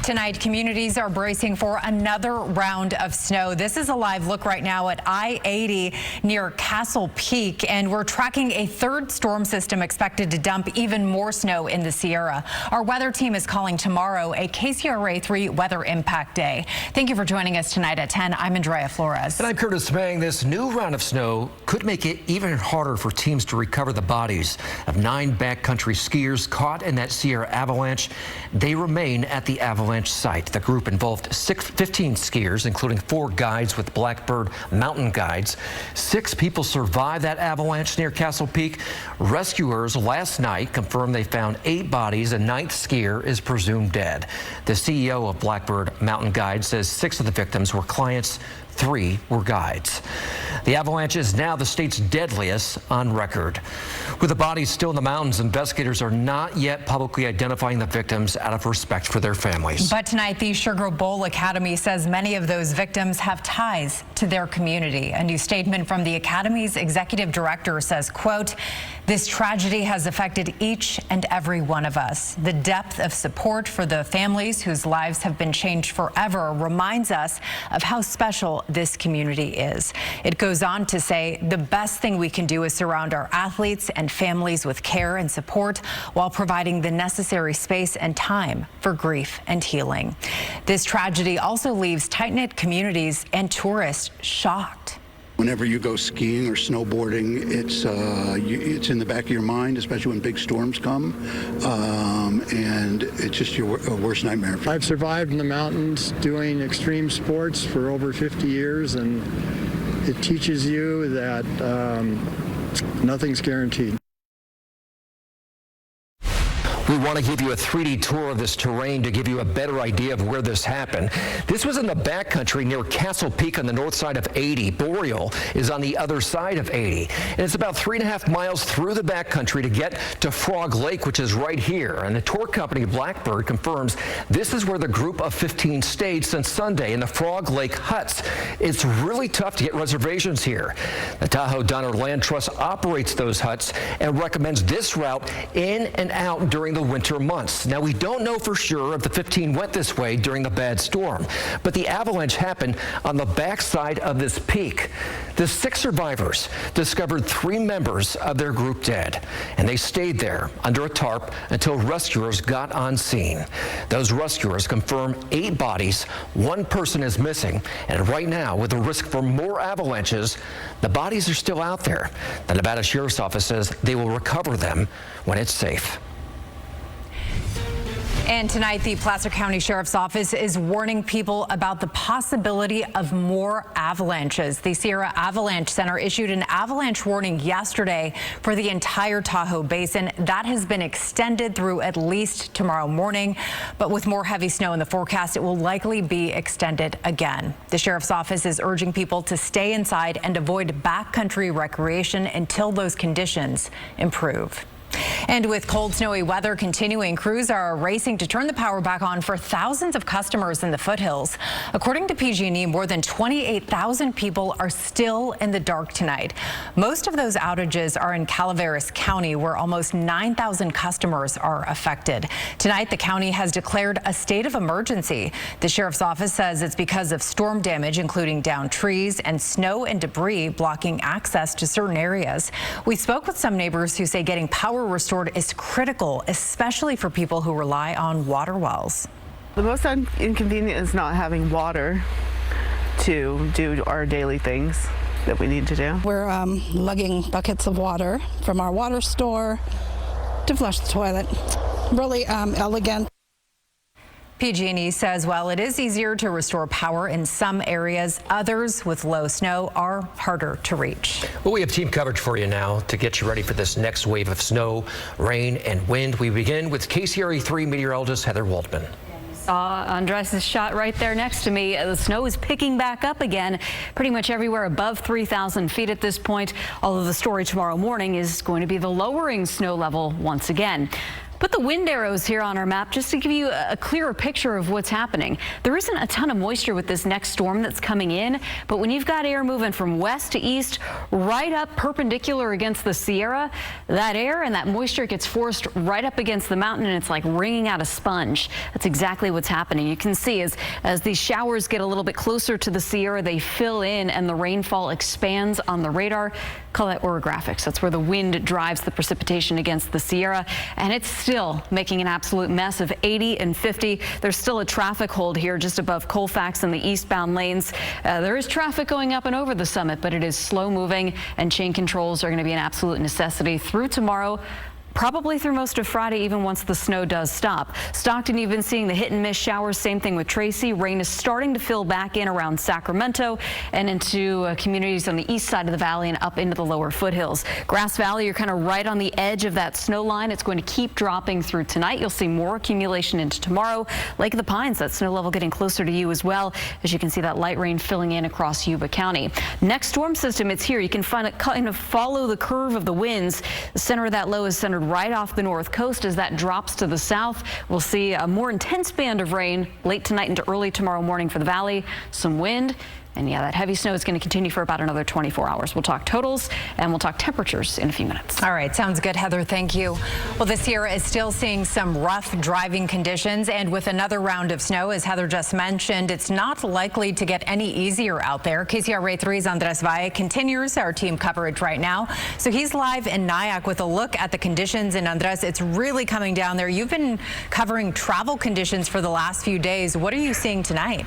Tonight, communities are bracing for another round of snow. This is a live look right now at I-80 near Castle Peak, and we're tracking a third storm system expected to dump even more snow in the Sierra. Our weather team is calling tomorrow a KCRA 3 weather impact day. Thank you for joining us tonight at 10. I'm Andrea Flores. And I'm Curtis Mang. This new round of snow could make it even harder for teams to recover the bodies of 9 backcountry skiers caught in that Sierra avalanche. They remain at the avalanche site. The group involved 15 skiers, including 4 guides with Blackbird Mountain Guides. 6 people survived that avalanche near Castle Peak. Rescuers last night confirmed they found 8 bodies. A 9th skier is presumed dead. The CEO of Blackbird Mountain Guides says 6 of the victims were clients, 3 were guides. The avalanche is now the state's deadliest on record. With the bodies still in the mountains, investigators are not yet publicly identifying the victims out of respect for their families. But tonight, the Sugar Bowl Academy says many of those victims have ties to their community. A new statement from the Academy's executive director says, quote, "This tragedy has affected each and every one of us. The depth of support for the families whose lives have been changed forever reminds us of how special this community is." It goes on to say the best thing we can do is surround our athletes and families with care and support while providing the necessary space and time for grief and healing. This tragedy also leaves tight-knit communities and tourists shocked. Whenever you go skiing or snowboarding, it's in the back of your mind, especially when big storms come, and it's just your worst nightmare. I've survived in the mountains doing extreme sports for over 50 years, and it teaches you that nothing's guaranteed. We want to give you a 3D tour of this terrain to give you a better idea of where this happened. This was in the backcountry near Castle Peak on the north side of 80. Boreal is on the other side of 80. And it's about 3.5 miles through the backcountry to get to Frog Lake, which is right here. And the tour company Blackbird confirms this is where the group of 15 stayed since Sunday in the Frog Lake huts. It's really tough to get reservations here. The Tahoe Donner Land Trust operates those huts and recommends this route in and out during the winter months. Now, we don't know for sure if the 15 went this way during the bad storm, but the avalanche happened on the backside of this peak. The 6 survivors discovered 3 members of their group dead, and they stayed there under a tarp until rescuers got on scene. Those rescuers confirm 8 bodies, 1 person is missing, and right now, with the risk for more avalanches, the bodies are still out there. The Nevada Sheriff's Office says they will recover them when it's safe. And tonight, the Placer County Sheriff's Office is warning people about the possibility of more avalanches. The Sierra Avalanche Center issued an avalanche warning yesterday for the entire Tahoe Basin. That has been extended through at least tomorrow morning. But with more heavy snow in the forecast, it will likely be extended again. The Sheriff's Office is urging people to stay inside and avoid backcountry recreation until those conditions improve. And with cold, snowy weather continuing, crews are racing to turn the power back on for thousands of customers in the foothills. According to PG&E, more than 28,000 people are still in the dark tonight. Most of those outages are in Calaveras County, where almost 9,000 customers are affected. Tonight, the county has declared a state of emergency. The sheriff's office says it's because of storm damage, including downed trees and snow and debris blocking access to certain areas. We spoke with some neighbors who say getting power restored is critical, especially for people who rely on water wells. The most inconvenient is not having water to do our daily things that we need to do. We're lugging buckets of water from our water store to flush the toilet. Really elegant. PG&E says while it is easier to restore power in some areas, others with low snow are harder to reach. Well, we have team coverage for you now to get you ready for this next wave of snow, rain, and wind. We begin with KCRA 3 meteorologist Heather Waldman. Andres' shot right there next to me. The snow is picking back up again, pretty much everywhere above 3,000 feet at this point, although the story tomorrow morning is going to be the lowering snow level once again. Put the wind arrows here on our map just to give you a clearer picture of what's happening. There isn't a ton of moisture with this next storm that's coming in, but when you've got air moving from west to east, right up perpendicular against the Sierra, that air and that moisture gets forced right up against the mountain, and it's like wringing out a sponge. That's exactly what's happening. You can see as these showers get a little bit closer to the Sierra, they fill in and the rainfall expands on the radar. Call that orographics. That's where the wind drives the precipitation against the Sierra, and it's still making an absolute mess of 80 and 50. There's still a traffic hold here just above Colfax in the eastbound lanes. There is traffic going up and over the summit, but it is slow moving, and chain controls are going to be an absolute necessity through tomorrow. Probably through most of Friday, even once the snow does stop. Stockton, you've been seeing the hit and miss showers. Same thing with Tracy. Rain is starting to fill back in around Sacramento and into communities on the east side of the valley and up into the lower foothills. Grass Valley, you're kind of right on the edge of that snow line. It's going to keep dropping through tonight. You'll see more accumulation into tomorrow. Lake of the Pines, that snow level getting closer to you as well. As you can see, that light rain filling in across Yuba County. Next storm system, it's here. You can find it, kind of follow the curve of the winds. The center of that low is centered right off the north coast. As that drops to the south, we'll see a more intense band of rain late tonight into early tomorrow morning for the valley. Some wind. And yeah, that heavy snow is going to continue for about another 24 hours. We'll talk totals and we'll talk temperatures in a few minutes. All right. Sounds good, Heather. Thank you. Well, the Sierra is still seeing some rough driving conditions, and with another round of snow, as Heather just mentioned, it's not likely to get any easier out there. KCRA 3's Andres Valle continues our team coverage right now. So he's live in Nyack with a look at the conditions. And Andres, it's really coming down there. You've been covering travel conditions for the last few days. What are you seeing tonight?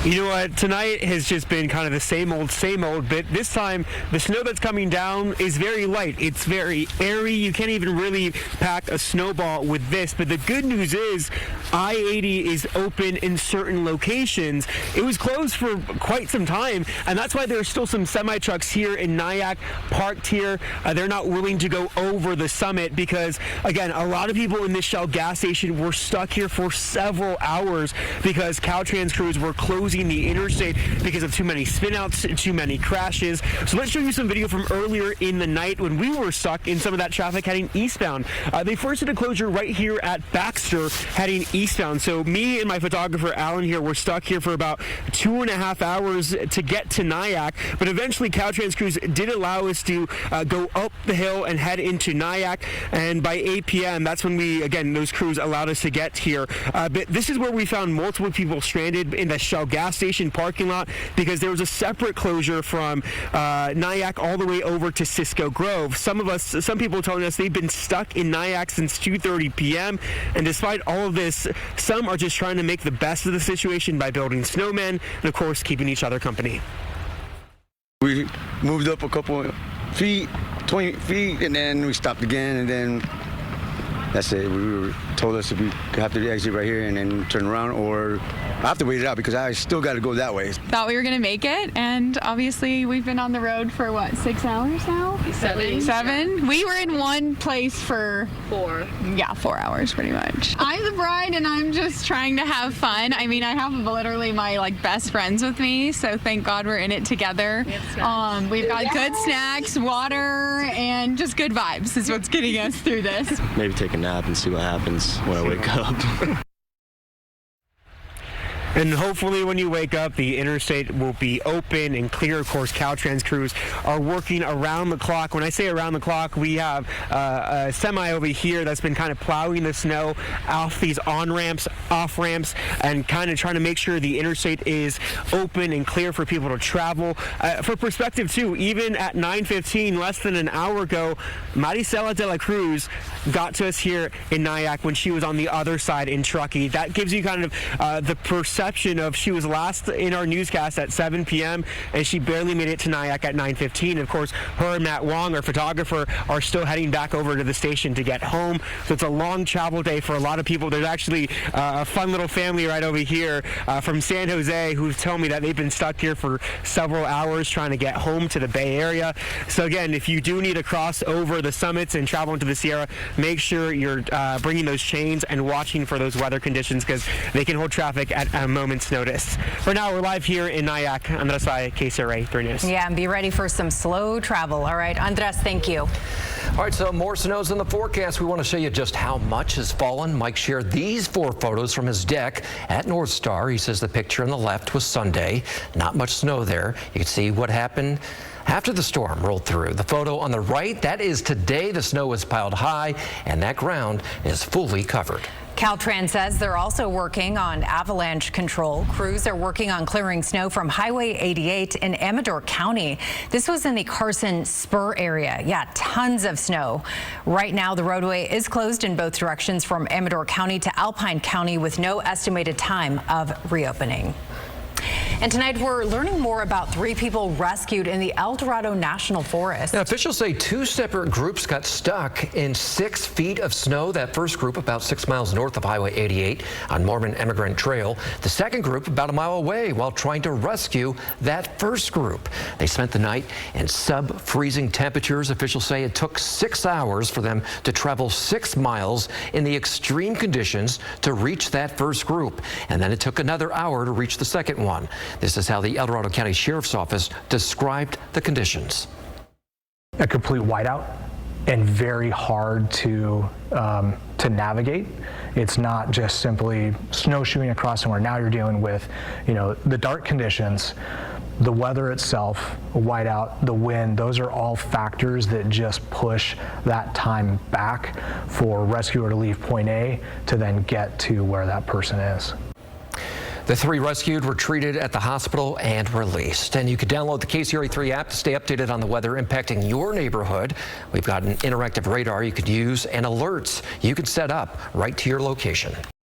You know what? Tonight has just been kind of the same old, but this time the snow that's coming down is very light. It's very airy. You can't even really pack a snowball with this. But the good news is I-80 is open in certain locations. It was closed for quite some time, and that's why there are still some semi-trucks here in Nyack parked here. They're not willing to go over the summit because, again, a lot of people in this Shell gas station were stuck here for several hours because Caltrans crews were closing the interstate because of too many spinouts, too many crashes. So let's show you some video from earlier in the night when we were stuck in some of that traffic heading eastbound. They first did a closure right here at Baxter heading eastbound. So me and my photographer Alan here were stuck here for about 2.5 hours to get to Nyack, but eventually Caltrans crews did allow us to go up the hill and head into Nyack, and by 8 p.m. that's when those crews allowed us to get here. But this is where we found multiple people stranded in the Shell gas station parking lot because there was a separate closure from Nyack all the way over to Cisco Grove. Some people telling us they've been stuck in Nyack since 2:30 p.m. and despite all of this, some are just trying to make the best of the situation by building snowmen and of course keeping each other company. We moved up a couple feet, 20 feet, and then we stopped again, and then that's it. We were told us if we have to exit right here and then turn around, or I have to wait it out because I still got to go that way. Thought we were going to make it, and obviously we've been on the road for, 6 hours now? 7. 7? We were in one place for 4. Yeah, 4 hours pretty much. I'm the bride, and I'm just trying to have fun. I mean, I have literally my best friends with me, so thank God we're in it together. We've got good snacks, water, and just good vibes is what's getting us through this. Maybe take a nap and see what happens when I wake up. And hopefully when you wake up, the interstate will be open and clear. Of course, Caltrans crews are working around the clock. When I say around the clock, we have a semi over here that's been kind of plowing the snow off these on-ramps, off-ramps, and kind of trying to make sure the interstate is open and clear for people to travel. For perspective, too, even at 9:15, less than an hour ago, Marisela de la Cruz got to us here in Nyack when she was on the other side in Truckee. That gives you kind of the perception of she was last in our newscast at 7 p.m. and she barely made it to Nyack at 9:15. Of course, her and Matt Wong, our photographer, are still heading back over to the station to get home. So it's a long travel day for a lot of people. There's actually a fun little family right over here from San Jose who's telling me that they've been stuck here for several hours trying to get home to the Bay Area. So again, if you do need to cross over the summits and travel into the Sierra, make sure you're bringing those chains and watching for those weather conditions because they can hold traffic at moment's notice. For now, we're live here in Nyack. Andres Valle, KCRA 3 News. Yeah, and be ready for some slow travel. All right, Andres, thank you. All right, so more snow's in the forecast. We want to show you just how much has fallen. Mike shared these 4 photos from his deck at North Star. He says the picture on the left was Sunday. Not much snow there. You can see what happened after the storm rolled through. The photo on the right, that is today. The snow is piled high and that ground is fully covered. Caltrans says they're also working on avalanche control. Crews are working on clearing snow from Highway 88 in Amador County. This was in the Carson Spur area. Yeah, tons of snow. Right now, the roadway is closed in both directions from Amador County to Alpine County with no estimated time of reopening. And tonight we're learning more about 3 people rescued in the El Dorado National Forest. Now, officials say 2 separate groups got stuck in 6 feet of snow. That first group about 6 miles north of Highway 88 on Mormon Emigrant Trail. The second group about a mile away while trying to rescue that first group. They spent the night in sub-freezing temperatures. Officials say it took 6 hours for them to travel 6 miles in the extreme conditions to reach that first group. And then it took another hour to reach the second one. This is how the El Dorado County Sheriff's Office described the conditions. A complete whiteout and very hard to navigate. It's not just simply snowshoeing across somewhere. Now you're dealing with, the dark conditions, the weather itself, whiteout, the wind. Those are all factors that just push that time back for rescuer to leave point A to then get to where that person is. The 3 rescued were treated at the hospital and released. And you can download the KCRA 3 app to stay updated on the weather impacting your neighborhood. We've got an interactive radar you could use and alerts you can set up right to your location.